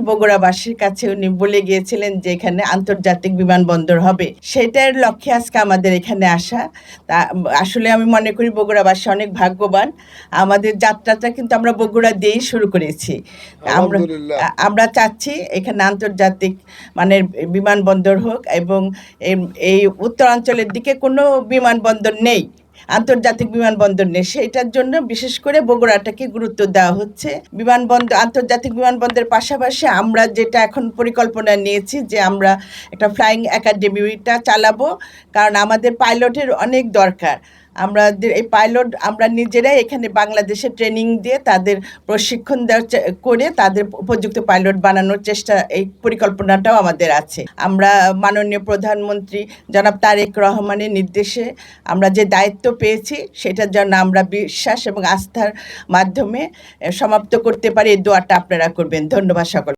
বগুড়াবাসীর কাছে উনি বলে গিয়েছিলেন যে এখানে আন্তর্জাতিক বিমানবন্দর হবে। সেটার লক্ষ্যে আজকে আমাদের এখানে আসা। তা আসলে আমি মনে করি বগুড়াবাসী অনেক ভাগ্যবান। আমাদের যাত্রাটা কিন্তু আমরা বগুড়া দিয়েই শুরু করেছি। আমরা আলহামদুলিল্লাহ। আমরা চাচ্ছি এখানে আন্তর্জাতিক মানের বিমানবন্দর হোক এবং এই উত্তরাঞ্চলের দিকে কোনো বিমানবন্দর নেই। আন্তর্জাতিক বিমানবন্দর নেই, সেইটার জন্য বিশেষ করে বগুড়াটাকে গুরুত্ব দেওয়া হচ্ছে। আন্তর্জাতিক বিমানবন্দরের পাশাপাশি আমরা যেটা এখন পরিকল্পনা নিয়েছি যে আমরা একটা ফ্লাইং একাডেমিটা চালাবো, কারণ আমাদের পাইলটের অনেক দরকার। আমাদের এই পাইলট আমরা নিজেরাই এখানে বাংলাদেশে ট্রেনিং দিয়ে তাদের প্রশিক্ষণ করে তাদের উপযুক্ত পাইলট বানানোর চেষ্টা, এই পরিকল্পনাটাও আমাদের আছে। আমরা মাননীয় প্রধানমন্ত্রী জনাব তারেক রহমানের নির্দেশে আমরা যে দায়িত্ব পেয়েছি সেটার জন্য আমরা বিশ্বাস এবং আস্থার মাধ্যমে সমাপ্ত করতে পারি, এই দোয়াটা আপনারা করবেন। ধন্যবাদ সকল।